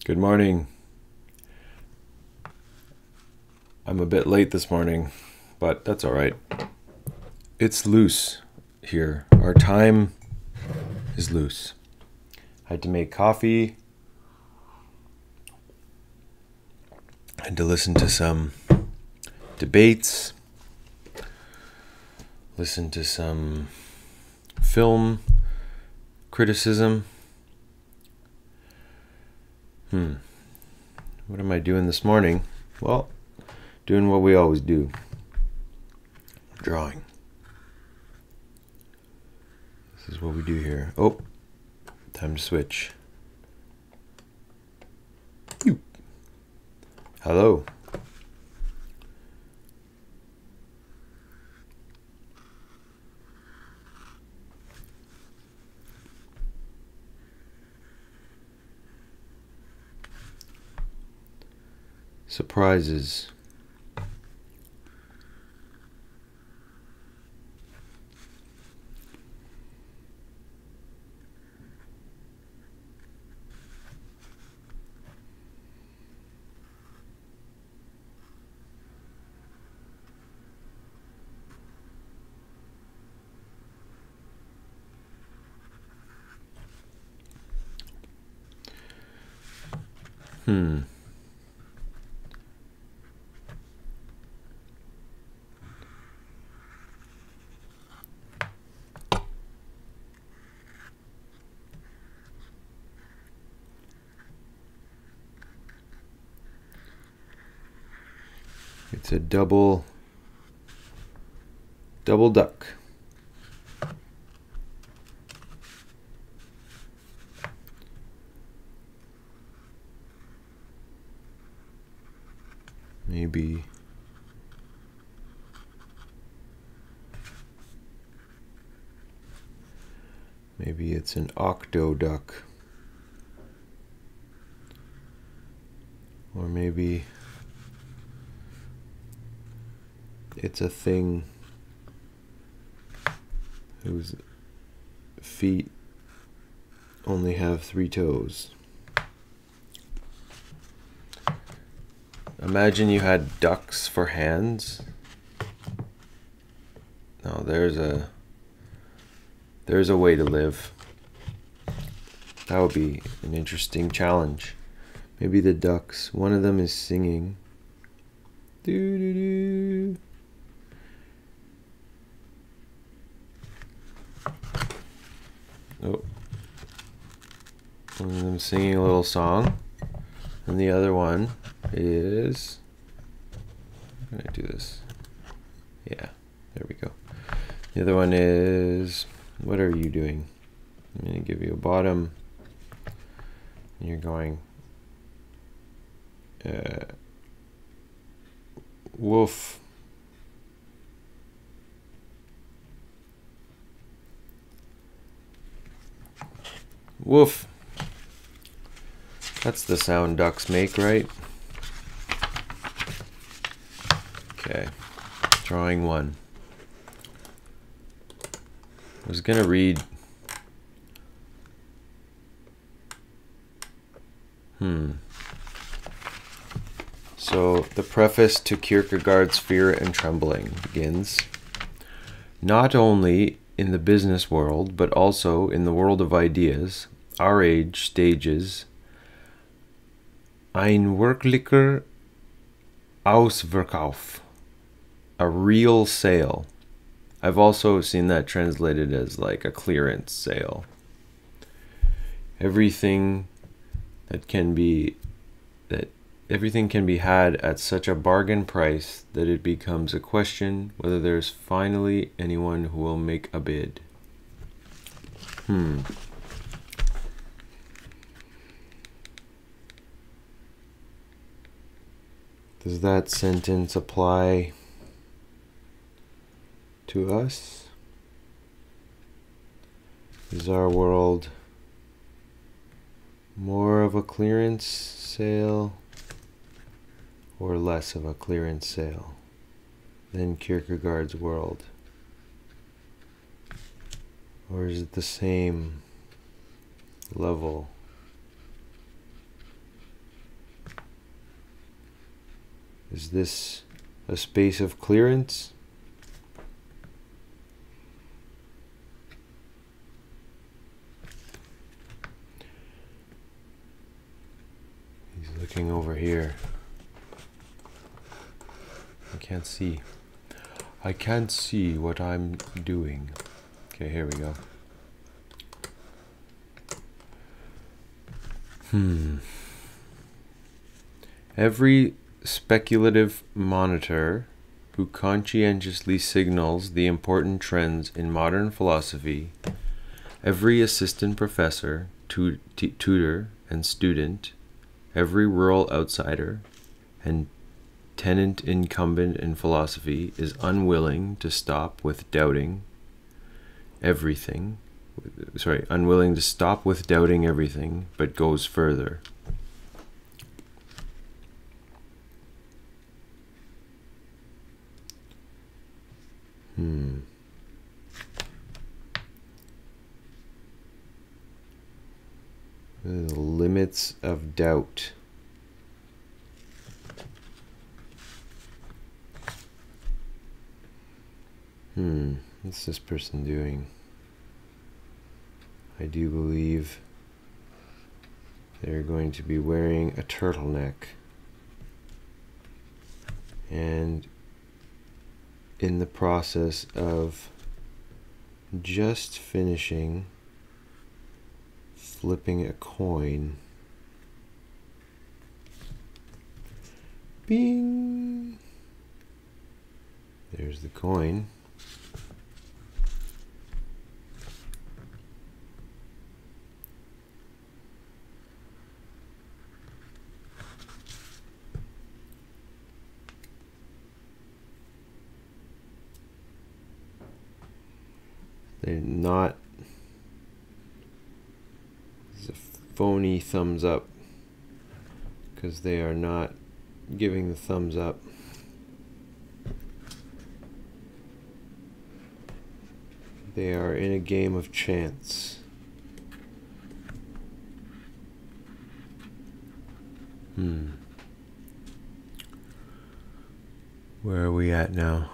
Good morning. I'm a bit late this morning, but that's all right. It's loose here. Our time is loose. I had to make coffee. I had to listen to some debates, listen to some film criticism. What am I doing this morning? Well, doing what we always do. Drawing. This is what we do here. Oh, time to switch. Hello. Surprises. It's a double duck. Maybe it's an octo duck. Or maybe it's a thing whose feet only have 3 toes. Imagine you had ducks for hands. Now there's a way to live. That would be an interesting challenge. Maybe the ducks, one of them is singing. Doo doo doo. Oh. One of them singing a little song. And the other one is... How can I do this? Yeah, there we go. The other one is... What are you doing? I'm going to give you a bottom. And you're going... woof. Woof. That's the sound ducks make, right? Okay. Drawing 1. I was gonna read... So, the preface to Kierkegaard's Fear and Trembling begins, "Not only in the business world, but also in the world of ideas, our age stages ein wirklicher Ausverkauf, a real sale." I've also seen that translated as like a clearance sale. Everything can be had at such a bargain price that it becomes a question whether there's finally anyone who will make a bid. Does that sentence apply to us? Is our world more of a clearance sale or less of a clearance sale than Kierkegaard's world? Or is it the same level? Is this a space of clearance? He's looking over here. I can't see. I can't see what I'm doing. Okay, here we go. Every speculative monitor who conscientiously signals the important trends in modern philosophy, every assistant professor, tutor, and student, every rural outsider, and tenant incumbent in philosophy is unwilling to stop with doubting everything. Unwilling to stop with doubting everything, but goes further. The limits of doubt. What's this person doing? I do believe they're going to be wearing a turtleneck. And in the process of just finishing flipping a coin. Bing! There's the coin. They're not. It's a phony thumbs up because they are not giving the thumbs up. They are in a game of chance. Where are we at now?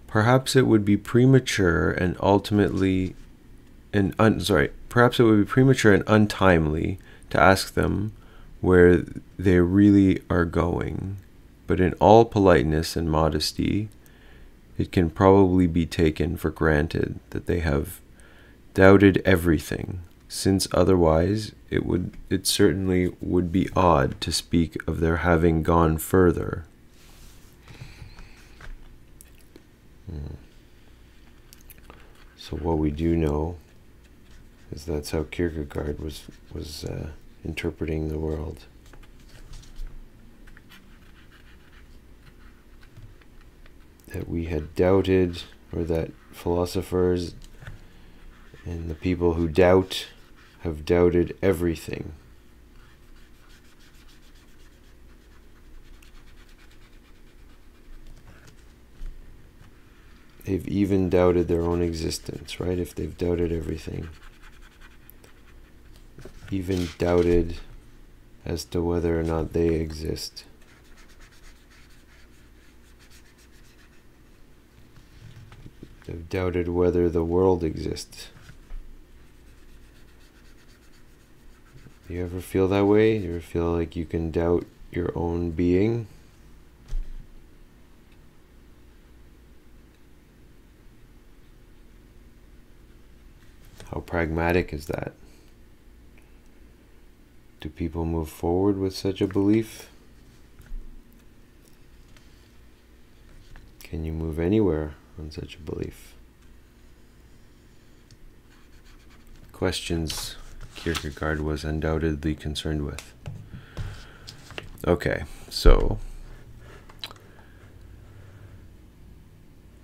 Perhaps it would be premature and ultimately, perhaps it would be premature and untimely to ask them where they really are going, but in all politeness and modesty, it can probably be taken for granted that they have doubted everything, since otherwise it certainly would be odd to speak of their having gone further. So what we do know is that's how Kierkegaard was interpreting the world. That we had doubted, or that philosophers and the people who doubt have doubted everything. They've even doubted their own existence, right? If they've doubted everything. Even doubted as to whether or not they exist. They've doubted whether the world exists. Do you ever feel that way? Do you ever feel like you can doubt your own being? How pragmatic is that? Do people move forward with such a belief? Can you move anywhere on such a belief? Questions Kierkegaard was undoubtedly concerned with. Okay, so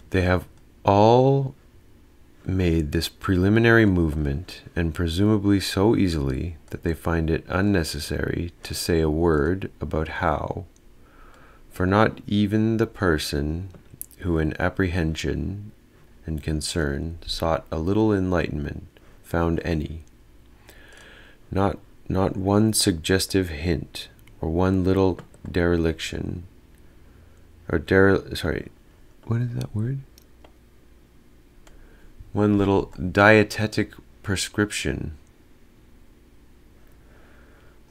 they have all made this preliminary movement, and presumably so easily that they find it unnecessary to say a word about how, for not even the person who in apprehension and concern sought a little enlightenment found any. Not one suggestive hint or one little dereliction sorry, what is that word? One little dietetic prescription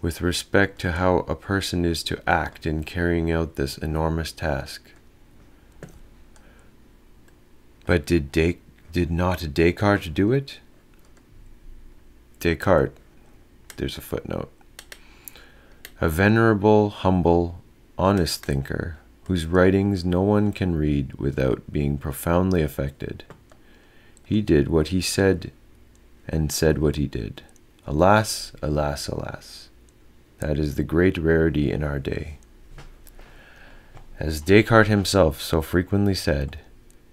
with respect to how a person is to act in carrying out this enormous task. But did not Descartes do it? Descartes, there's a footnote, a venerable, humble, honest thinker whose writings no one can read without being profoundly affected. He did what he said and said what he did. Alas, alas, alas. That is the great rarity in our day. As Descartes himself so frequently said,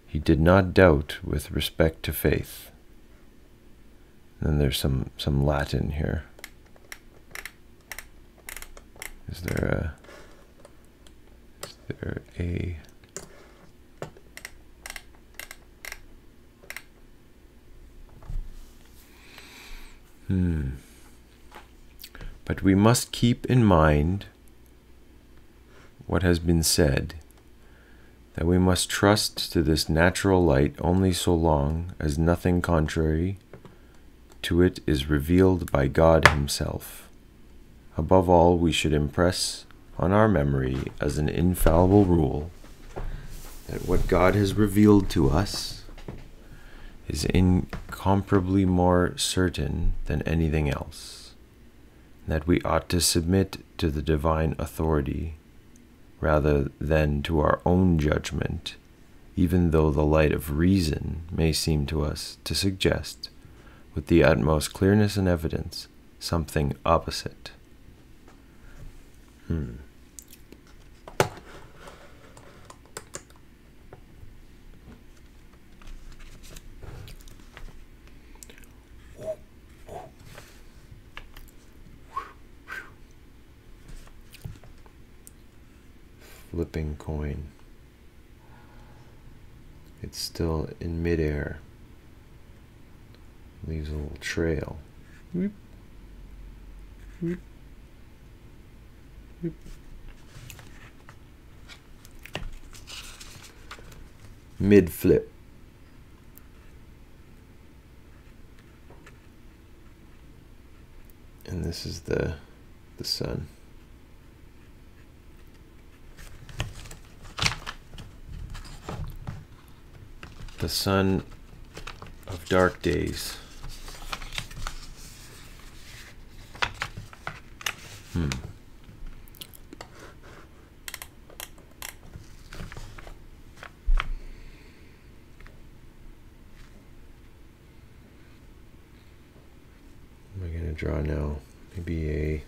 he did not doubt with respect to faith. And then there's some Latin here. Is there a But we must keep in mind what has been said, that we must trust to this natural light only so long as nothing contrary to it is revealed by God himself. Above all, we should impress on our memory as an infallible rule that what God has revealed to us is incomparably more certain than anything else, that we ought to submit to the divine authority rather than to our own judgment, even though the light of reason may seem to us to suggest, with the utmost clearness and evidence, something opposite. Flipping coin. It's still in midair. Leaves a little trail. Whoop. Whoop. Whoop. Mid flip. And this is the sun. The sun of dark days. What am I going to draw now? Maybe a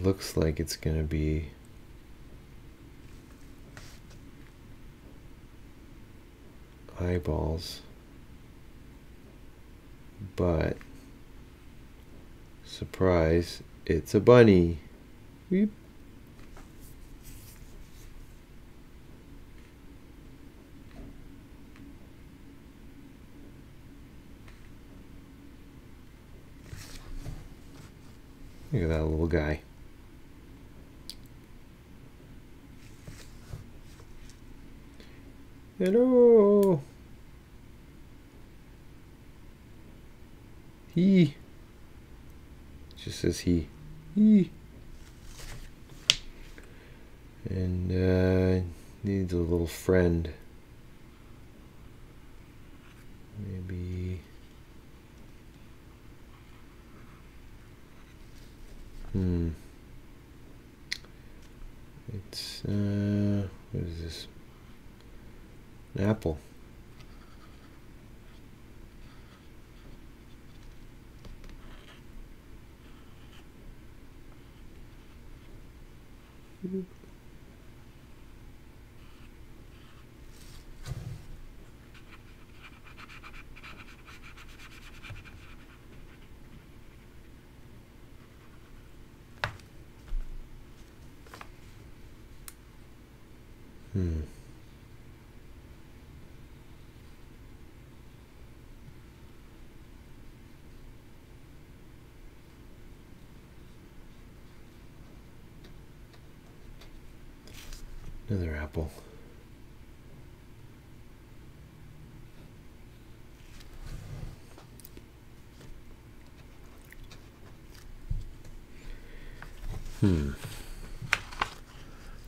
looks like it's going to be eyeballs, but surprise, it's a bunny. Weep. Look at that little guy. Hello. He. Just says he. He. And needs a little friend. Maybe. It's what is this? An apple. Another apple.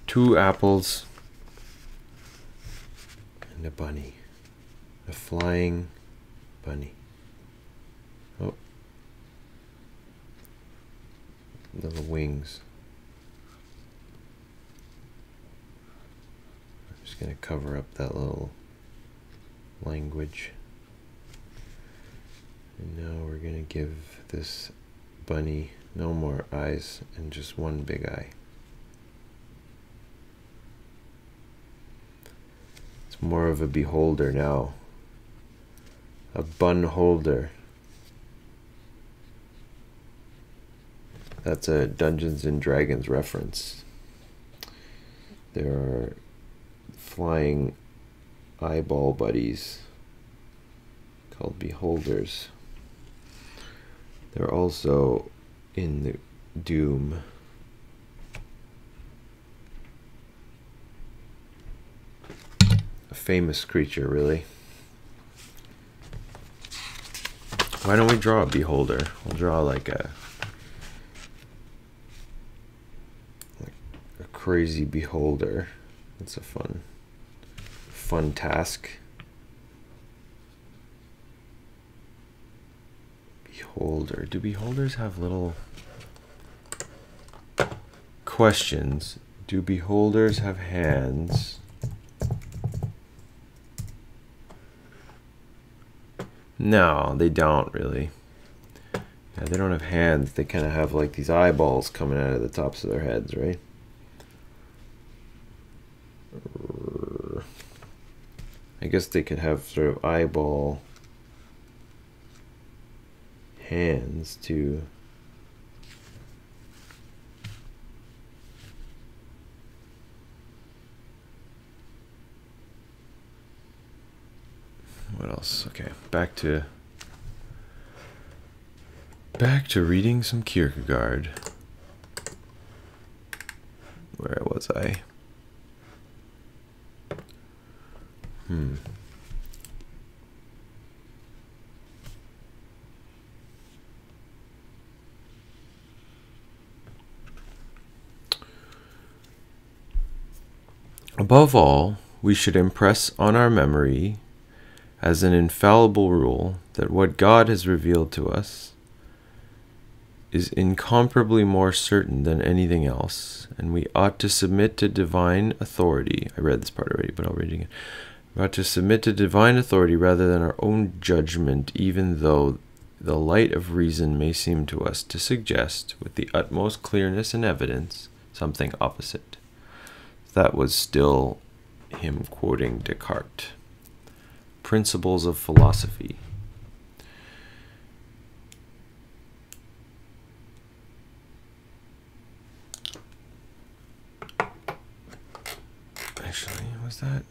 Two apples and a bunny. A flying bunny. Oh. Little wings. I'm just going to cover up that little language. And now we're going to give this bunny no more eyes and just one big eye. It's more of a beholder now. A bun holder. That's a Dungeons and Dragons reference. There are flying eyeball buddies called beholders. They're also in the Doom. A famous creature, really. Why don't we draw a beholder? We'll draw like a crazy beholder. That's a fun task. Beholder. Do beholders have little questions? Do beholders have hands? No, they don't really. Yeah, they don't have hands. They kind of have like these eyeballs coming out of the tops of their heads, right? I guess they could have sort of eyeball hands too. What else? Okay, back to reading some Kierkegaard. Where was I? Above all, we should impress on our memory as an infallible rule that what God has revealed to us is incomparably more certain than anything else, and we ought to submit to divine authority. I read this part already, but I'll read it again. We ought to submit to divine authority rather than our own judgment, even though the light of reason may seem to us to suggest, with the utmost clearness and evidence, something opposite. That was still him quoting Descartes. Principles of Philosophy. Actually, was that?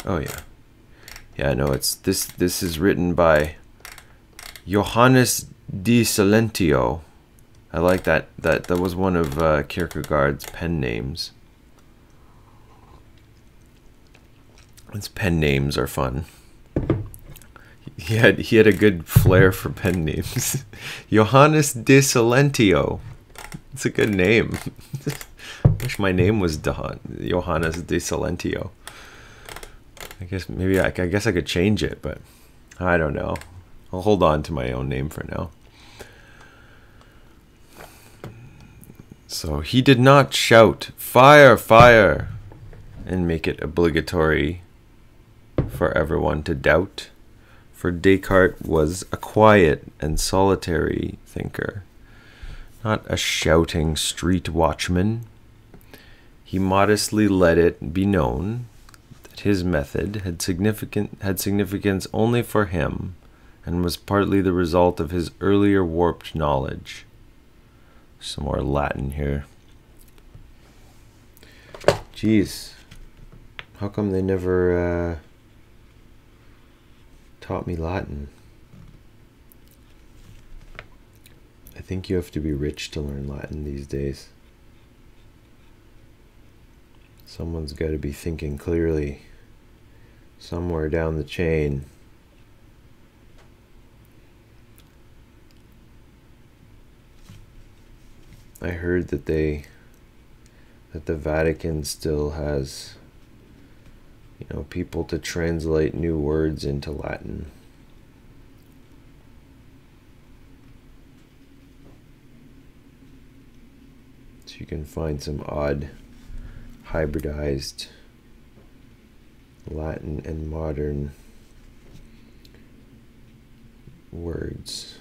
Oh yeah. Yeah, no, it's this is written by Johannes di Silentio. I like that was one of Kierkegaard's pen names. His pen names are fun. He had a good flair for pen names. Johannes di Silentio. It's a good name. I wish my name was Johannes di Silentio. I guess I could change it, but I don't know. I'll hold on to my own name for now. So he did not shout, "Fire, fire," and make it obligatory for everyone to doubt, for Descartes was a quiet and solitary thinker, not a shouting street watchman. He modestly let it be known that his method had significance only for him, and was partly the result of his earlier warped knowledge. Some more Latin here. Jeez, how come they never taught me Latin? I think you have to be rich to learn Latin these days. Someone's got to be thinking clearly somewhere down the chain. I heard that the Vatican still has, people to translate new words into Latin. So you can find some odd hybridized Latin and modern words.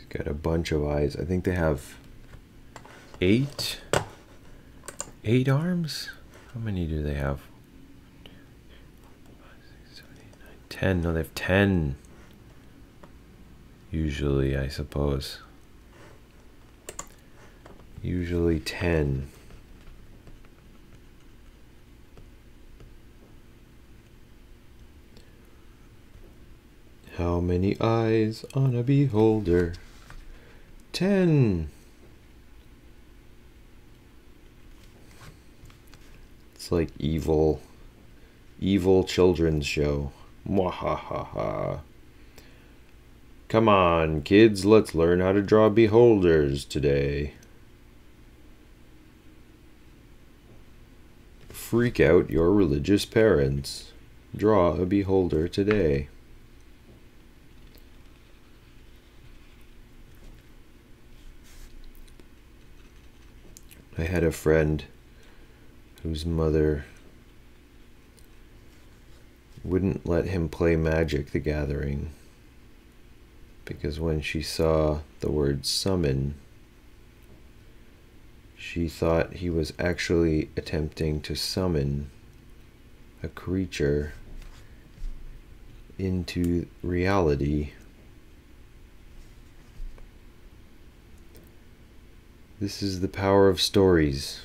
Got a bunch of eyes. I think they have 8 arms. How many do they have? 10. No, they have 10. Usually, I suppose. Usually 10. How many eyes on a beholder? 10. It's like evil children's show. Mwahaha. Come on, kids, let's learn how to draw beholders today. Freak out your religious parents. Draw a beholder today. I had a friend whose mother wouldn't let him play Magic the Gathering because when she saw the word summon, she thought he was actually attempting to summon a creature into reality. This is the power of stories.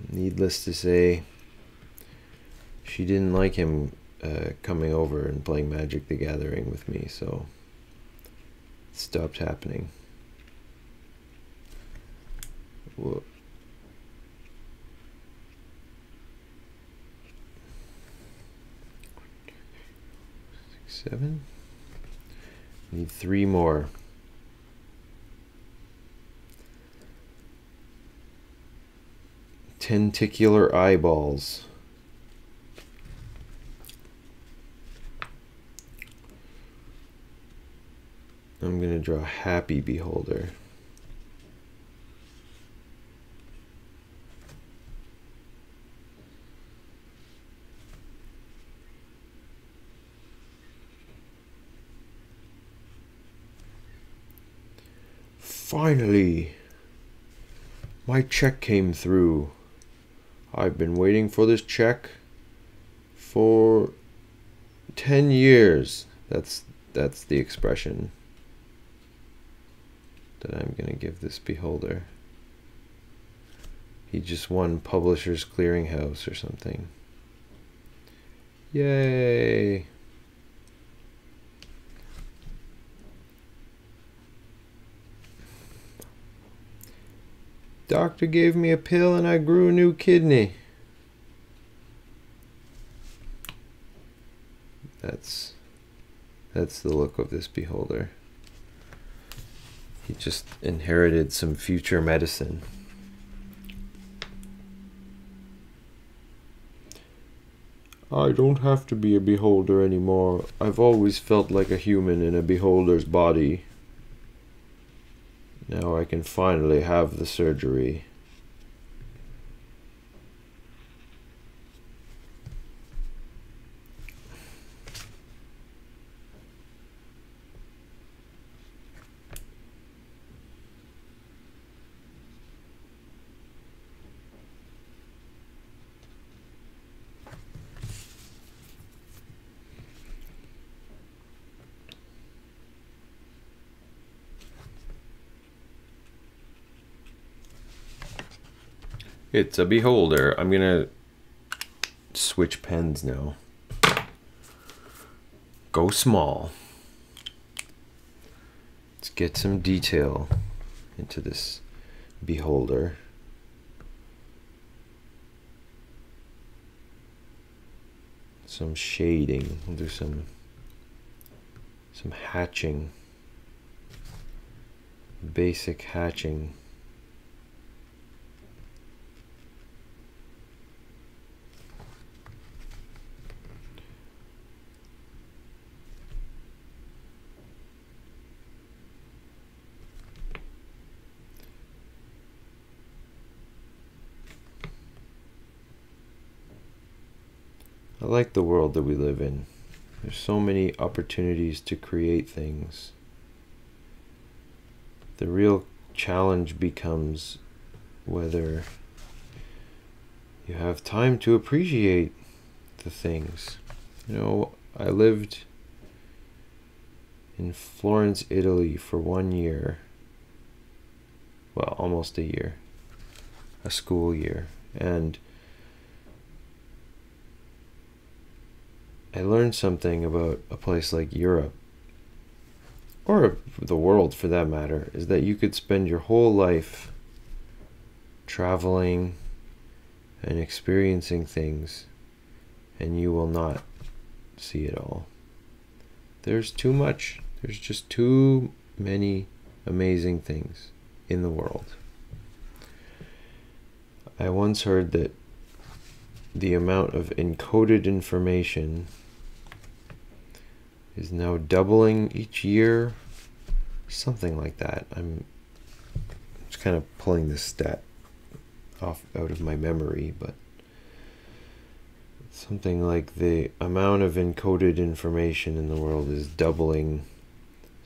Needless to say, she didn't like him coming over and playing Magic the Gathering with me, so it stopped happening. Whoa. 7. Need 3 more. Tentacular eyeballs. I'm going to draw a happy beholder. Finally, my check came through. I've been waiting for this check for 10 years. That's the expression that I'm going to give this beholder. He just won Publishers Clearinghouse or something. Yay! Doctor gave me a pill and I grew a new kidney. That's the look of this beholder. He just inherited some future medicine. I don't have to be a beholder anymore. I've always felt like a human in a beholder's body. Now I can finally have the surgery. It's a beholder. I'm gonna switch pens now. Go small. Let's get some detail into this beholder. Some shading. We'll do some hatching. Basic hatching. I like the world that we live in. There's so many opportunities to create things. The real challenge becomes whether you have time to appreciate the things. You know, I lived in Florence, Italy for 1 year. Well, almost a year. A school year. And I learned something about a place like Europe, or the world for that matter, is that you could spend your whole life traveling and experiencing things, and you will not see it all. There's too much. There's just too many amazing things in the world. I once heard that the amount of encoded information is now doubling each year, something like that. I'm just kind of pulling this stat out of my memory, but something like the amount of encoded information in the world is doubling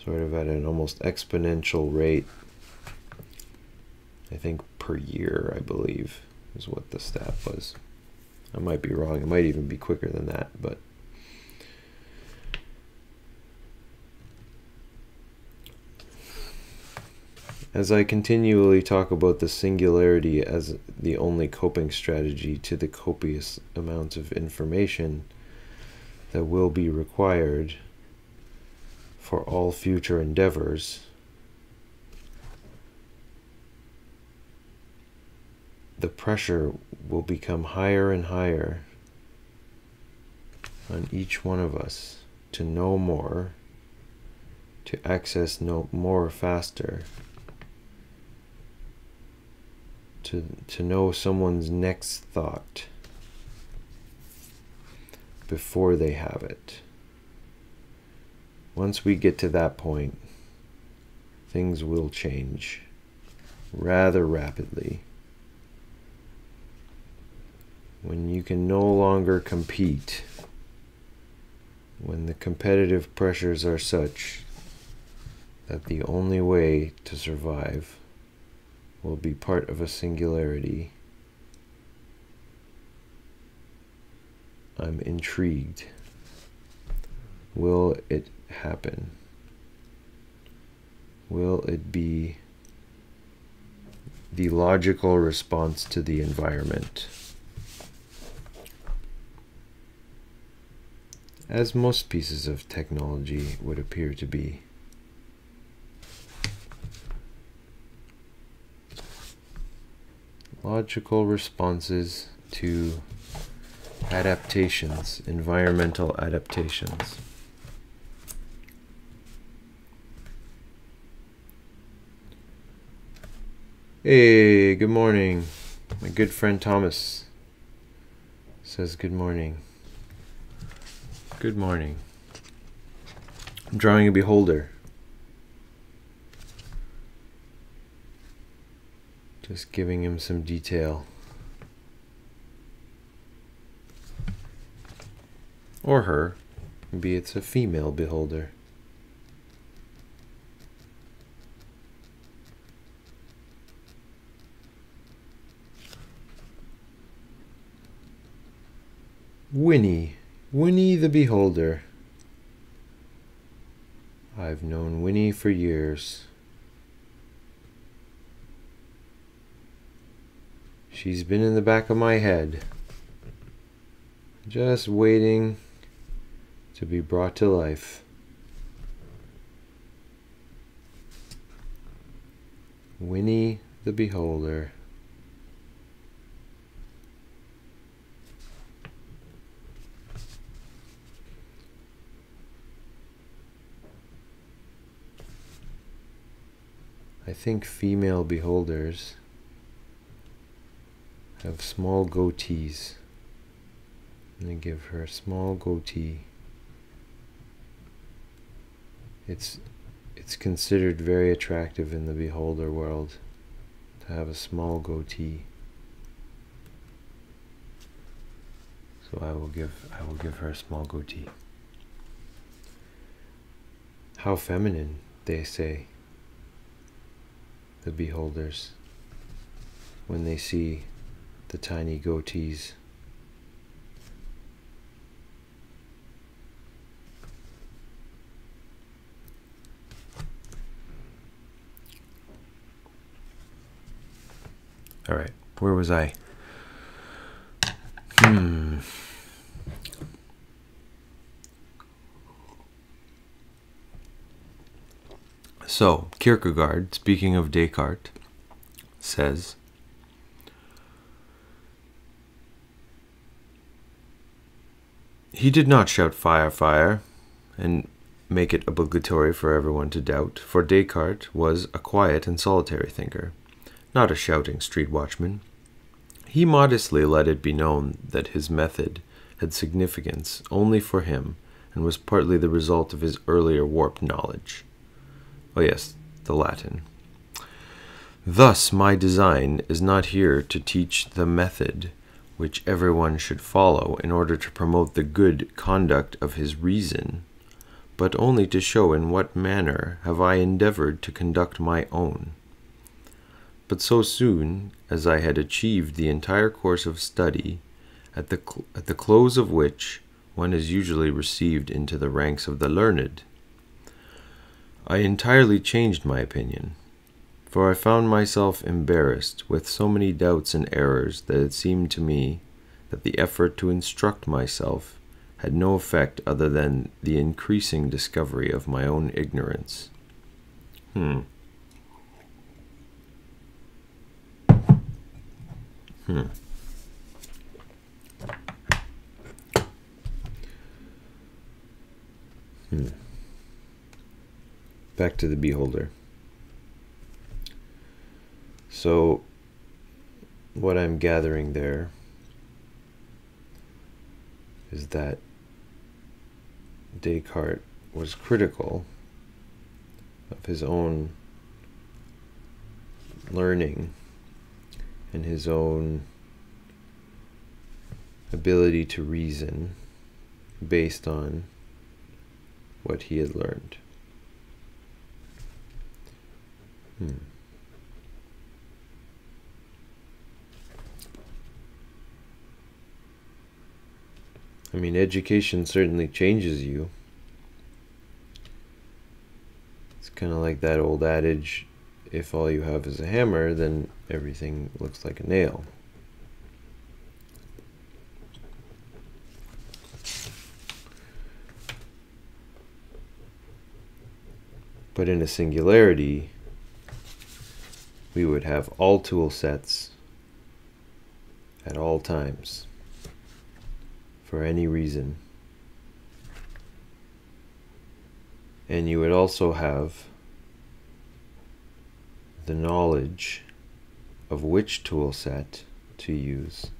sort of at an almost exponential rate. I think per year, I believe, is what the stat was. I might be wrong. It might even be quicker than that, but as I continually talk about the singularity as the only coping strategy to the copious amounts of information that will be required for all future endeavors, the pressure will become higher and higher on each one of us to know more, to access more faster, to know someone's next thought before they have it. Once we get to that point, things will change rather rapidly. When you can no longer compete, when the competitive pressures are such that the only way to survive will be part of a singularity, I'm intrigued. Will it happen? Will it be the logical response to the environment? As most pieces of technology would appear to be. Logical responses to adaptations, environmental adaptations. Hey, good morning. My good friend Thomas says good morning. Good morning. I'm drawing a beholder. Just giving him some detail. Or her. Maybe it's a female beholder. Winnie. Winnie the Beholder. I've known Winnie for years. She's been in the back of my head, just waiting to be brought to life. Winnie the Beholder. I think female beholders have small goatees. I'm going to give her a small goatee. It's considered very attractive in the beholder world to have a small goatee. So I will give her a small goatee. How feminine, they say, the beholders, when they see the tiny goatees. All right, where was I? So, Kierkegaard, speaking of Descartes, says, he did not shout fire, fire, and make it obligatory for everyone to doubt, for Descartes was a quiet and solitary thinker, not a shouting street watchman. He modestly let it be known that his method had significance only for him and was partly the result of his earlier warped knowledge. Oh yes, the Latin. Thus my design is not here to teach the method which everyone should follow in order to promote the good conduct of his reason, but only to show in what manner have I endeavored to conduct my own. But so soon as I had achieved the entire course of study, at the close of which one is usually received into the ranks of the learned, I entirely changed my opinion, for I found myself embarrassed with so many doubts and errors that it seemed to me that the effort to instruct myself had no effect other than the increasing discovery of my own ignorance. Back to the beholder. So, what I'm gathering there is that Descartes was critical of his own learning and his own ability to reason based on what he had learned. I mean, education certainly changes you. It's kind of like that old adage, if all you have is a hammer, then everything looks like a nail. But in a singularity, we would have all tool sets at all times for any reason. And you would also have the knowledge of which tool set to use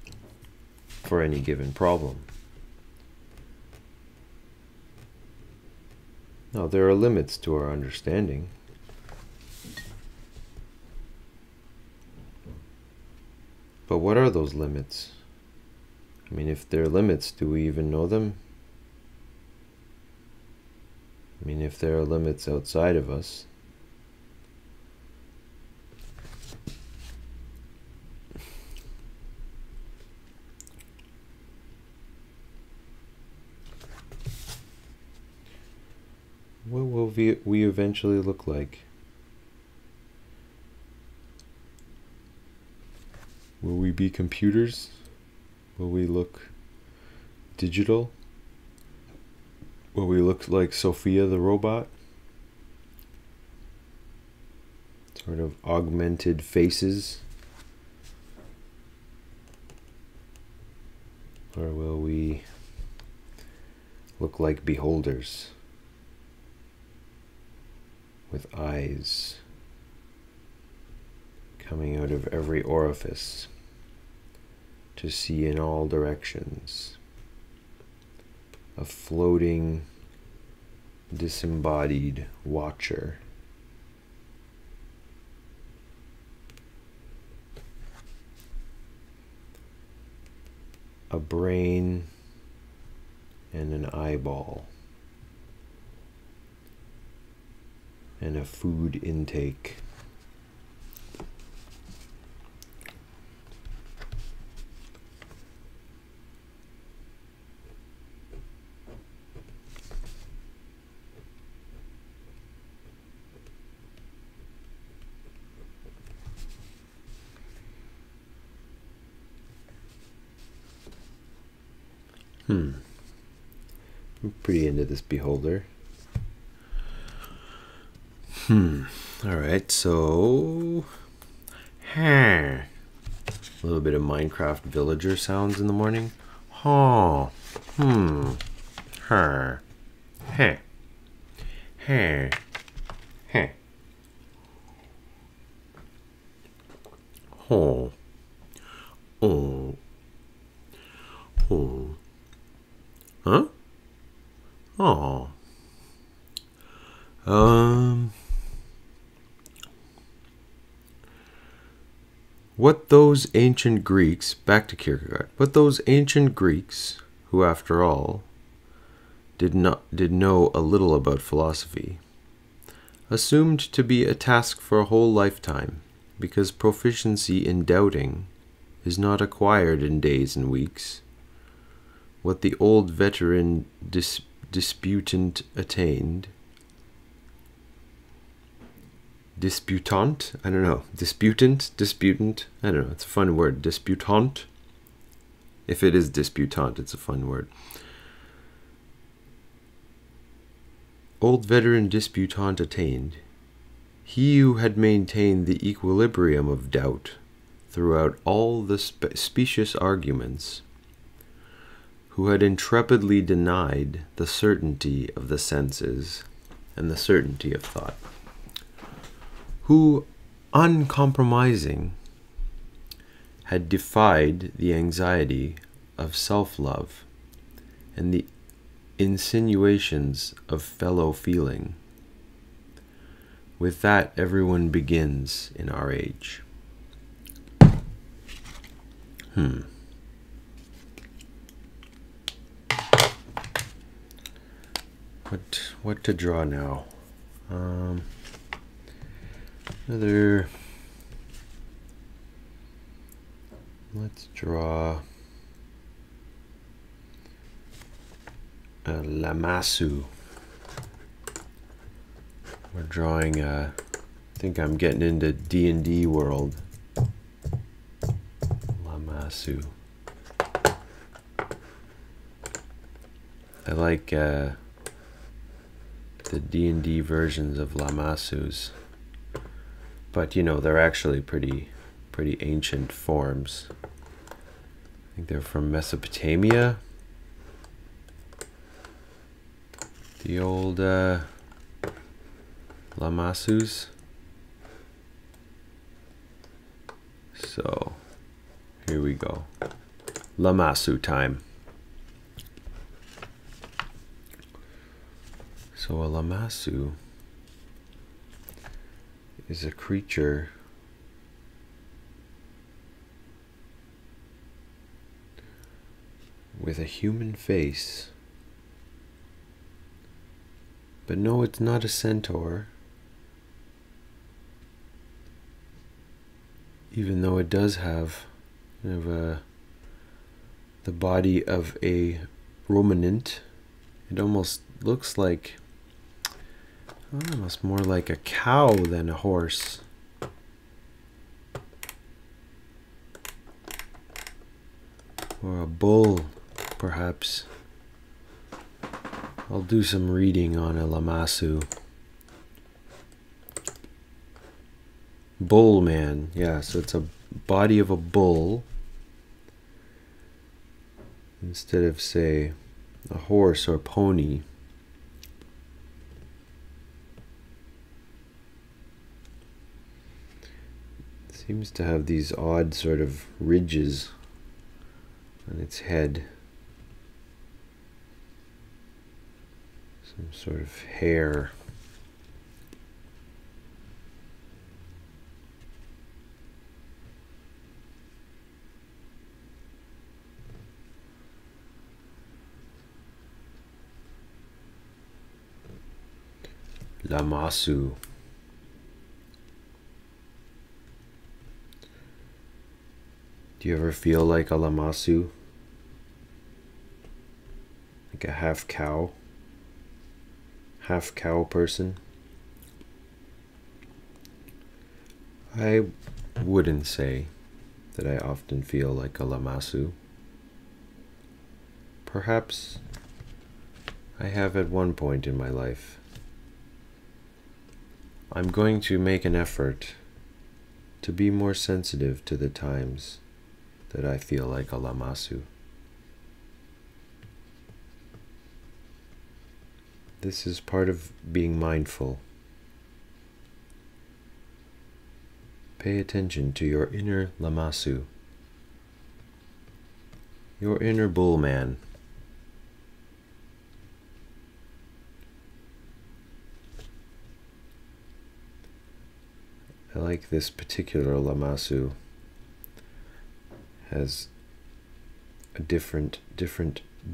for any given problem. Now, there are limits to our understanding. But what are those limits? I mean, if there are limits, do we even know them? I mean, if there are limits outside of us, what will we eventually look like? Will we be computers? Will we look digital? Will we look like Sophia the robot? Sort of augmented faces? Or will we look like beholders with eyes coming out of every orifice to see in all directions? A floating, disembodied watcher. A brain and an eyeball. And a food intake. I'm pretty into this beholder. Alright, so a little bit of Minecraft villager sounds in the morning. Ho, her, heh, heh, heh, ho, oh, oh, huh? Oh. What those ancient Greeks, back to Kierkegaard, what those ancient Greeks, who after all did know a little about philosophy, assumed to be a task for a whole lifetime, because proficiency in doubting is not acquired in days and weeks. What the old veteran disputant attained. Disputant? I don't know. Disputant? I don't know. It's a fun word. Disputant? If it is disputant, it's a fun word. Old veteran disputant attained. He who had maintained the equilibrium of doubt throughout all the specious arguments, who had intrepidly denied the certainty of the senses and the certainty of thought, who, uncompromising, had defied the anxiety of self-love and the insinuations of fellow feeling. With that, everyone begins in our age. What to draw now? Let's draw a Lamassu. We're drawing I think I'm getting into D&D world. Lamassu. I like the D&D versions of Lamassus, but you know, they're actually pretty ancient forms. I think they're from Mesopotamia. The old Lamassus. So here we go. Lamassu time. So a Lamassu is a creature with a human face. But no, it's not a centaur. Even though it does have kind of the body of a ruminant. It almost looks like almost more like a cow than a horse. Or a bull, perhaps. I'll do some reading on a Lamassu. Bull man, yeah, so it's a body of a bull instead of, say, a horse or pony. It seems to have these odd sort of ridges on its head. Some sort of hair. Lamassu. Do you ever feel like a Lamassu? Like a half cow person? I wouldn't say that I often feel like a Lamassu. Perhaps I have at one point in my life. I'm going to make an effort to be more sensitive to the times that I feel like a Lamassu. This is part of being mindful. Pay attention to your inner Lamassu, your inner bull man. I like this particular Lamassu. Has a different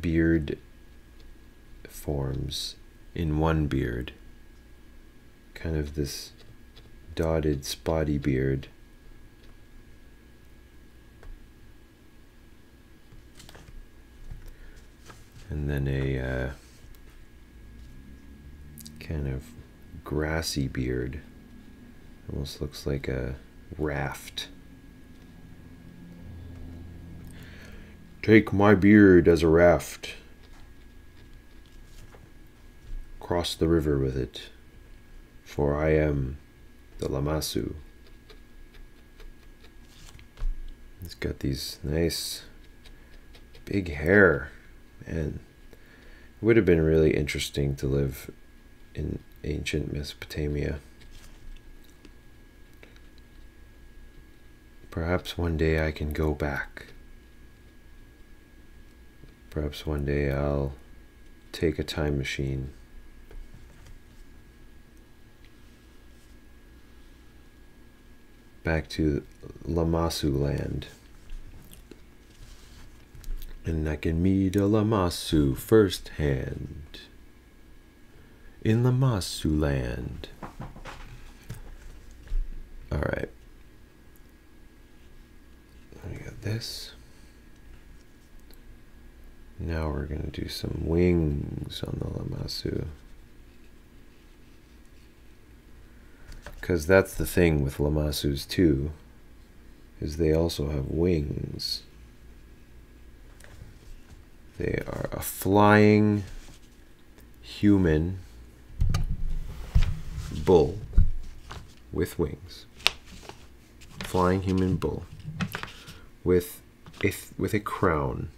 beard forms in one beard. Kind of this dotted, spotty beard. And then a kind of grassy beard. Almost looks like a raft. Take my beard as a raft. Cross the river with it, for I am the Lamassu. It's got these nice big hair, and it would have been really interesting to live in ancient Mesopotamia. Perhaps one day I can go back. Perhaps one day I'll take a time machine. Back to Lamassu land. And I can meet a Lamassu firsthand. In Lamassu land. Alright. I got this. Now we're going to do some wings on the Lamassu. Because that's the thing with Lamassus too, is they also have wings. They are a flying human bull with wings. Flying human bull with a crown.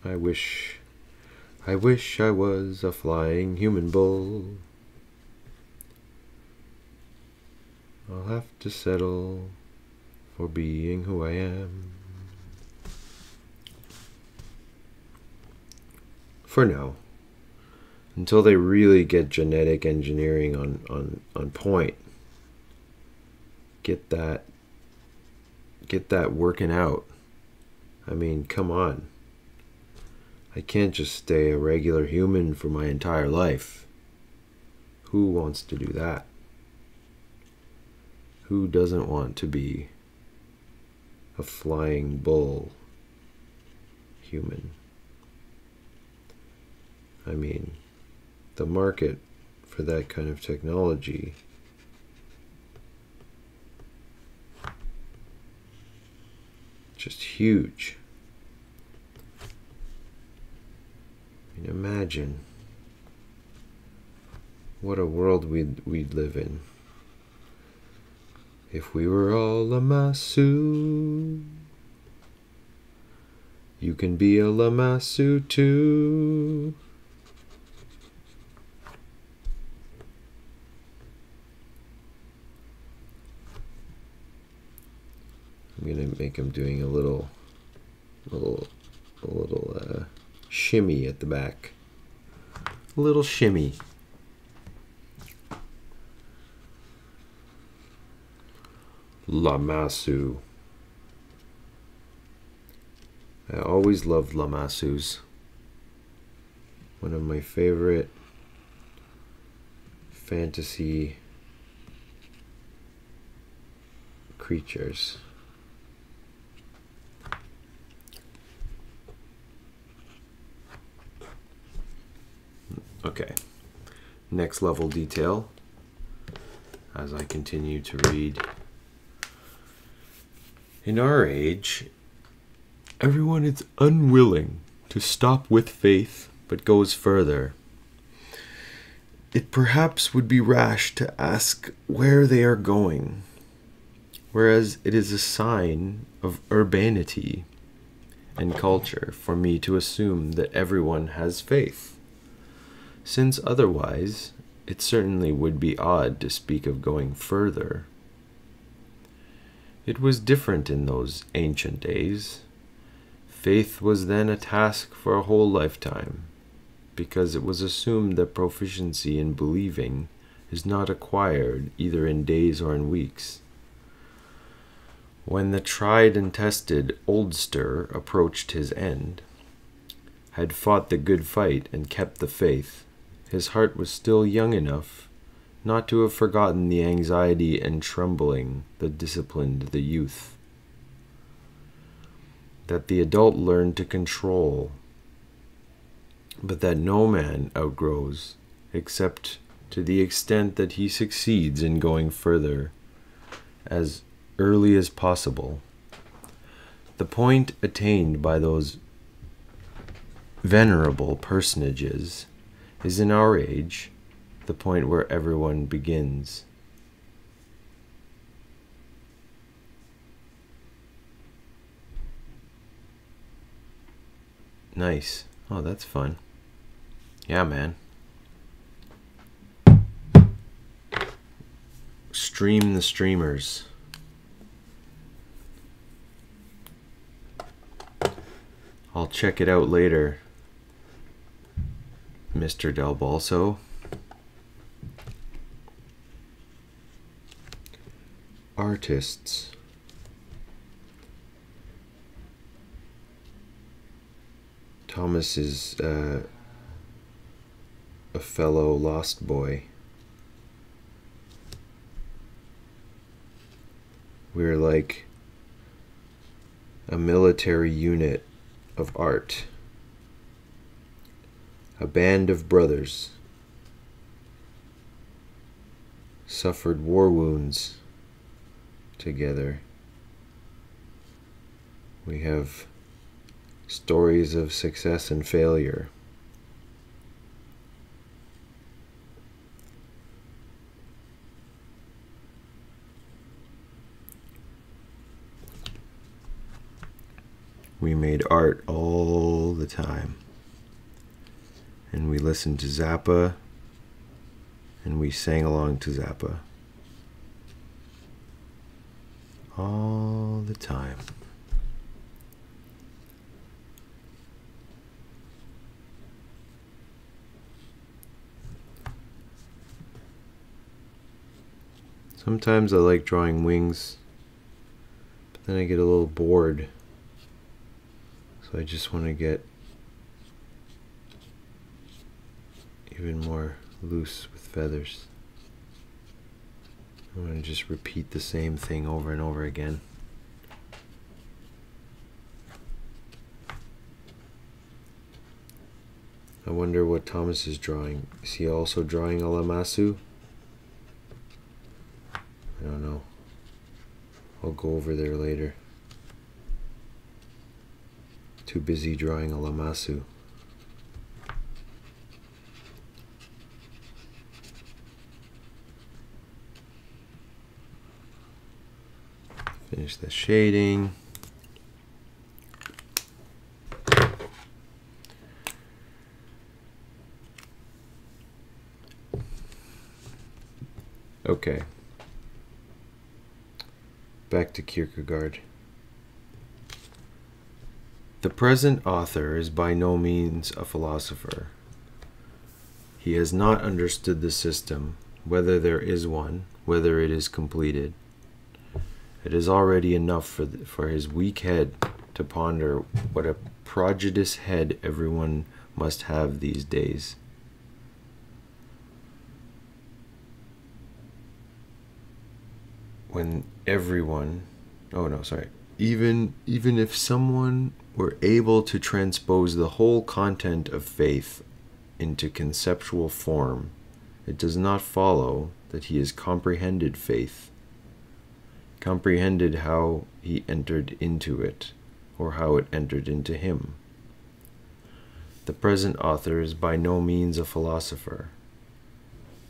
I wish I was a flying human bull. I'll have to settle for being who I am. For now. Until they really get genetic engineering on point. Get that working out. I mean, come on. I can't just stay a regular human for my entire life. Who wants to do that? Who doesn't want to be a flying bull human? I mean, the market for that kind of technology just huge. I mean, imagine what a world we'd live in if we were all Lamassu. You can be a Lamassu too. I'm gonna make him doing a little shimmy at the back. A little shimmy. Lamassu. I always loved Lamassus. One of my favorite fantasy creatures. Okay, next level detail as I continue to read. In our age, everyone is unwilling to stop with faith, but goes further. It perhaps would be rash to ask where they are going, whereas it is a sign of urbanity and culture for me to assume that everyone has faith, since otherwise it certainly would be odd to speak of going further. It was different in those ancient days. Faith was then a task for a whole lifetime, because it was assumed that proficiency in believing is not acquired either in days or in weeks. When the tried and tested oldster approached his end, had fought the good fight and kept the faith, his heart was still young enough not to have forgotten the anxiety and trembling that disciplined the youth, that the adult learned to control, but that no man outgrows except to the extent that he succeeds in going further as early as possible. The point attained by those venerable personages is in our age the point where everyone begins. Nice. Oh, that's fun. Yeah, man. Stream the streamers. I'll check it out later, Mr. Del Balso. Artists. Thomas is a fellow lost boy. We're like a military unit of art. A band of brothers suffered war wounds together. We have stories of success and failure. We made art all the time. And we listened to Zappa, and we sang along to Zappa. All the time. Sometimes I like drawing wings, but then I get a little bored. So I just want to get even more loose with feathers. I want to just repeat the same thing over and over again. I wonder what Thomas is drawing. Is he also drawing a Lamassu? I don't know. I'll go over there later. Too busy drawing a Lamassu. Finish the shading. Okay. Back to Kierkegaard. The present author is by no means a philosopher. He has not understood the system, whether there is one, whether it is completed. It is already enough for his weak head to ponder what a prodigious head everyone must have these days. When everyone, even if someone were able to transpose the whole content of faith into conceptual form, it does not follow that he has comprehended faith, comprehended how he entered into it, or how it entered into him. The present author is by no means a philosopher.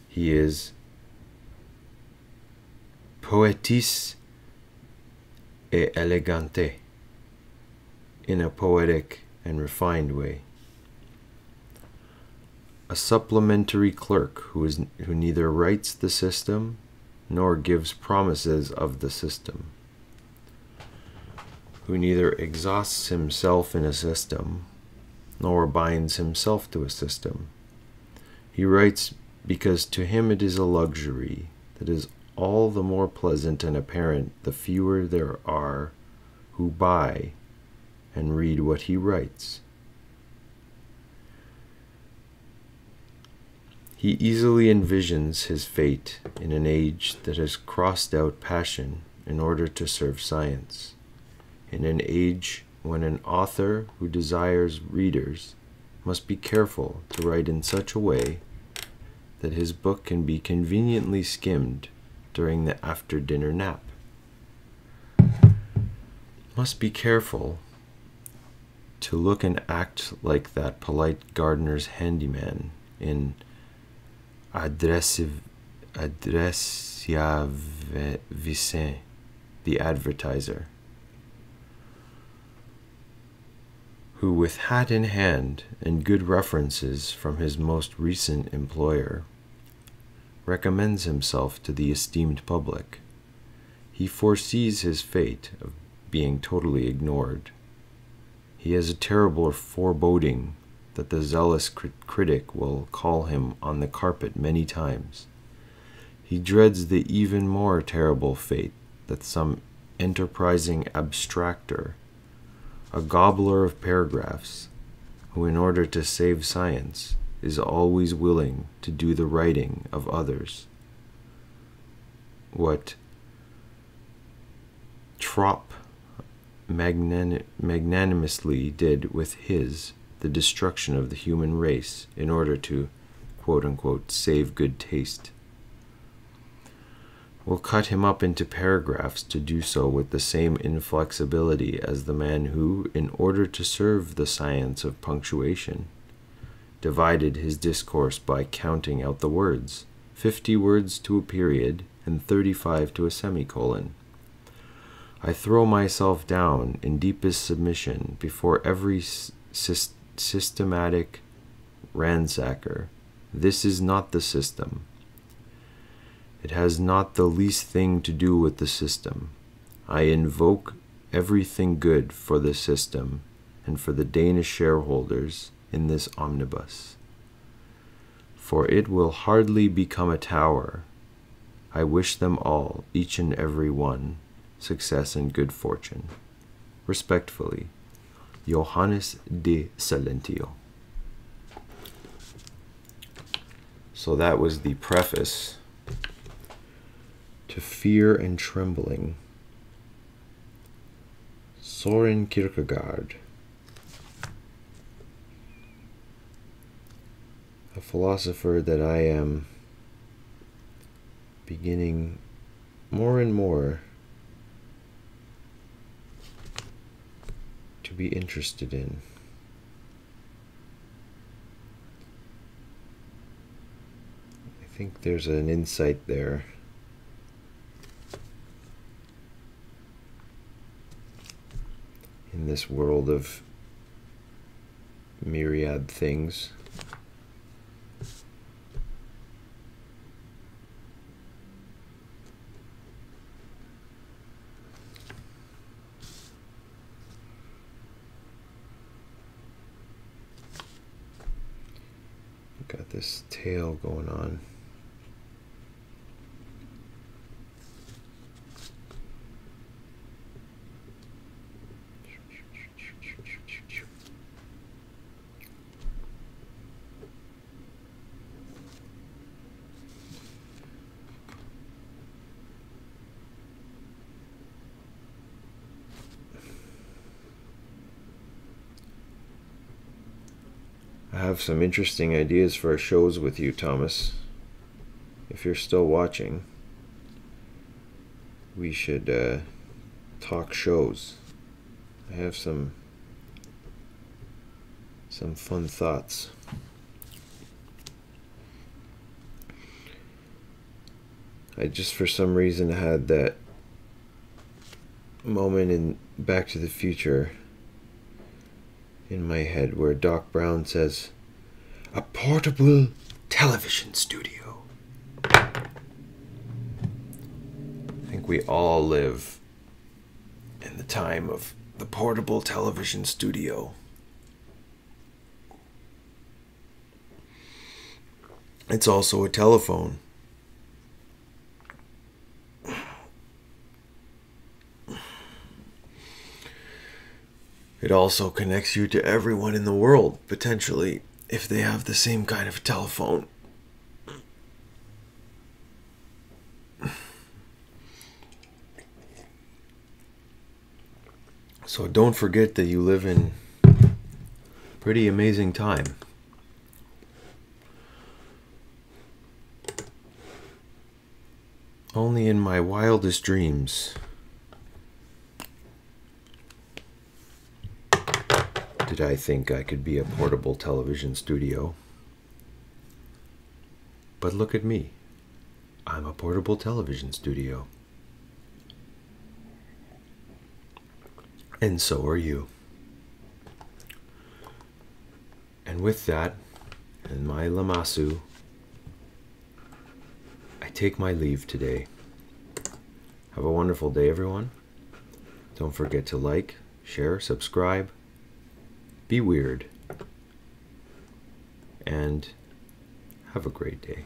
He is poetis et elegante, in a poetic and refined way. A supplementary clerk who neither writes the system nor gives promises of the system, who neither exhausts himself in a system nor binds himself to a system. He writes because to him it is a luxury that is all the more pleasant and apparent the fewer there are who buy and read what he writes. He easily envisions his fate in an age that has crossed out passion in order to serve science, in an age when an author who desires readers must be careful to write in such a way that his book can be conveniently skimmed during the after-dinner nap. Must be careful to look and act like that polite gardener's handyman in Adressia Vicin, the advertiser, who with hat in hand and good references from his most recent employer recommends himself to the esteemed public. He foresees his fate of being totally ignored. He has a terrible foreboding that the zealous critic will call him on the carpet many times. He dreads the even more terrible fate that some enterprising abstractor, a gobbler of paragraphs, who in order to save science is always willing to do the writing of others, what Trop magnanimously did with the destruction of the human race in order to, quote-unquote, save good taste, will cut him up into paragraphs to do so with the same inflexibility as the man who, in order to serve the science of punctuation, divided his discourse by counting out the words, 50 words to a period and 35 to a semicolon. I throw myself down in deepest submission before every systematic ransacker. This is not the system. It has not the least thing to do with the system. I invoke everything good for the system and for the Danish shareholders in this omnibus. For it will hardly become a tower. I wish them all, each and every one, success and good fortune. Respectfully, Johannes de Salentio. So that was the preface to Fear and Trembling. Søren Kierkegaard, a philosopher that I am beginning more and more to to be interested in. I think there's an insight there. In this world of myriad things. Got this tail going on. I have some interesting ideas for our shows with you, Thomas. If you're still watching, we should talk shows. I have some fun thoughts. I just for some reason had that moment in Back to the Future in my head where Doc Brown says, "A portable television studio." I think we all live in the time of the portable television studio. It's also a telephone. It also connects you to everyone in the world, potentially, if they have the same kind of telephone. So don't forget that you live in a pretty amazing time. Only in my wildest dreams did I think I could be a portable television studio. But look at me. I'm a portable television studio. And so are you. And with that, and my Lamassu, I take my leave today. Have a wonderful day, everyone. Don't forget to like, share, subscribe. Be weird. And have a great day.